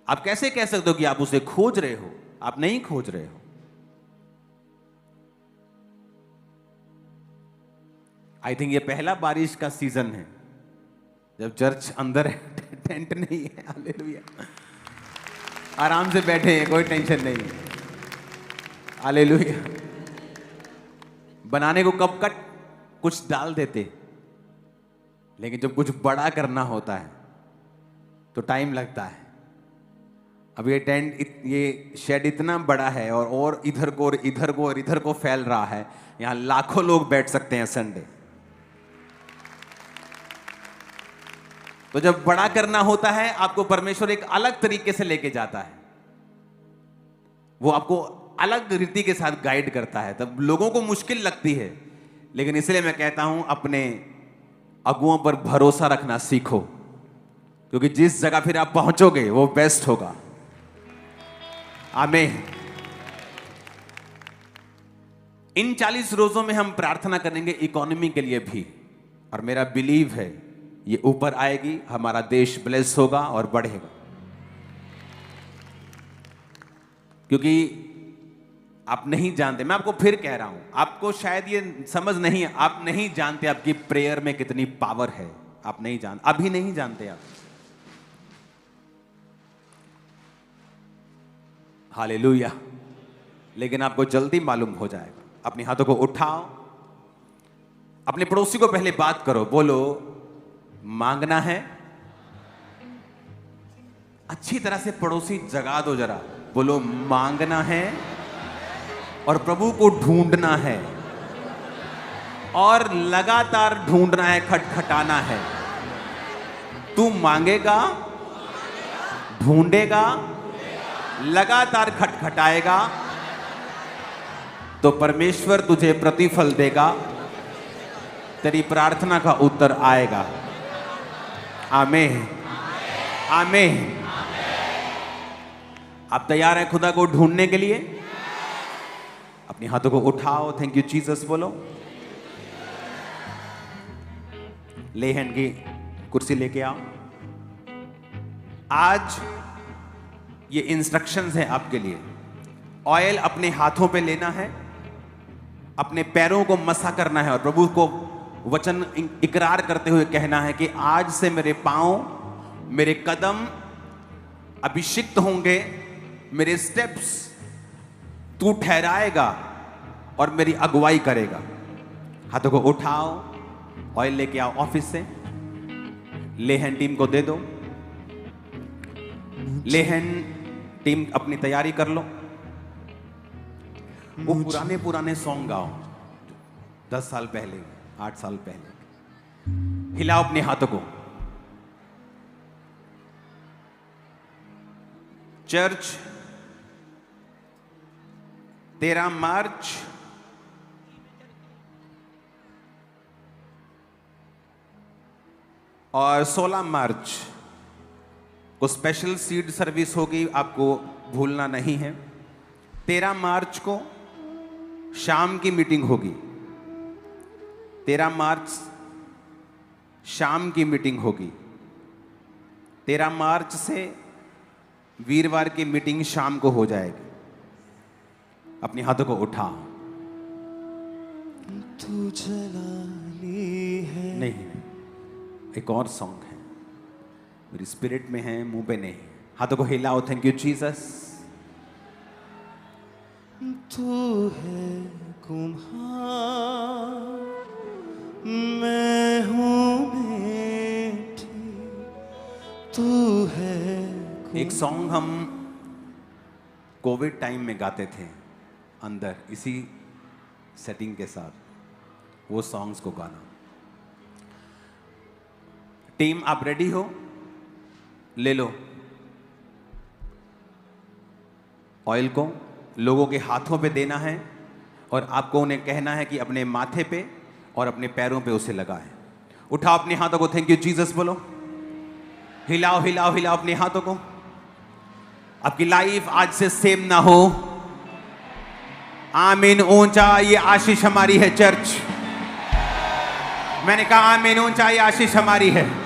[SPEAKER 1] आप कैसे कह सकते हो कि आप उसे खोज रहे हो? आप नहीं खोज रहे हो। आई थिंक ये पहला बारिश का सीजन है जब चर्च अंदर है, टेंट नहीं है। हालेलुया, आराम से बैठे हैं, कोई टेंशन नहीं। हालेलुया। बनाने को कब कट कुछ डाल देते, लेकिन जब कुछ बड़ा करना होता है तो टाइम लगता है। अब ये टेंट, ये शेड इतना बड़ा है और इधर को और इधर को और इधर को फैल रहा है, यहां लाखों लोग बैठ सकते हैं संडे। तो जब बड़ा करना होता है आपको परमेश्वर एक अलग तरीके से लेके जाता है, वो आपको अलग रीति के साथ गाइड करता है। तब लोगों को मुश्किल लगती है, लेकिन इसलिए मैं कहता हूं अपने अगुओं पर भरोसा रखना सीखो, क्योंकि जिस जगह फिर आप पहुंचोगे वो बेस्ट होगा। आमीन। इन 40 रोजों में हम प्रार्थना करेंगे इकोनॉमी के लिए भी, और मेरा बिलीव है ये ऊपर आएगी, हमारा देश ब्लेस होगा और बढ़ेगा। क्योंकि आप नहीं जानते, मैं आपको फिर कह रहा हूं, आपको शायद ये समझ नहीं है, आप नहीं जानते आपकी प्रेयर में कितनी पावर है। आप नहीं जानते, अभी नहीं जानते आप। हालेलुया। लेकिन आपको जल्दी मालूम हो जाएगा। अपने हाथों को उठाओ, अपने पड़ोसी को पहले बात करो, बोलो मांगना है। अच्छी तरह से पड़ोसी जगा दो जरा, बोलो मांगना है और प्रभु को ढूंढना है, और लगातार ढूंढना है, खटखटाना है। तू मांगेगा, ढूंढेगा, लगातार खटखटाएगा तो परमेश्वर तुझे प्रतिफल देगा, तेरी प्रार्थना का उत्तर आएगा। आमीन, आमीन। आप तैयार हैं खुदा को ढूंढने के लिए? अपने हाथों को उठाओ, थैंक यू जीसस बोलो। ले हैंड की कुर्सी लेके आओ। आज ये इंस्ट्रक्शंस हैं आपके लिए। ऑयल अपने हाथों पे लेना है, अपने पैरों को मसा करना है और प्रभु को वचन इकरार करते हुए कहना है कि आज से मेरे पांव, मेरे कदम अभिषिक्त होंगे, मेरे स्टेप्स तू ठहराएगा और मेरी अगुवाई करेगा। हाथों को उठाओ, ऑयल लेके आओ ऑफिस से, लेहन टीम को दे दो। लेहन टीम अपनी तैयारी कर लो। वो पुराने पुराने सॉन्ग गाओ 10 साल पहले, 8 साल पहले। हिलाओ अपने हाथों को। चर्च 13 मार्च और 16 मार्च को स्पेशल सीड सर्विस होगी, आपको भूलना नहीं है। 13 मार्च को शाम की मीटिंग होगी। 13 मार्च शाम की मीटिंग होगी। 13 मार्च से वीरवार की मीटिंग शाम को हो जाएगी। अपने हाथों को उठा।
[SPEAKER 10] तू जलाली है।
[SPEAKER 1] नहीं, एक और सॉन्ग है, मेरी स्पिरिट में है, मुंह पे नहीं। हाथों को हिलाओ, थैंक यू जीसस।
[SPEAKER 10] तू है कुम्हार, मैं हूँ मिट्टी, तू है।
[SPEAKER 1] एक सॉन्ग हम कोविड टाइम में गाते थे अंदर, इसी सेटिंग के साथ, वो सॉन्ग्स को गाना। टीम आप रेडी हो? ले लो ऑयल को, लोगों के हाथों पे देना है और आपको उन्हें कहना है कि अपने माथे पे और अपने पैरों पे उसे लगाएं। उठाओ अपने हाथों को, थैंक यू जीसस बोलो। हिलाओ हिलाओ हिलाओ अपने हाथों को। आपकी लाइफ आज से सेम ना हो। आमीन। ऊंचा ये आशीष हमारी है चर्च। मैंने कहा आमीन, ऊंचा ये आशीष हमारी है।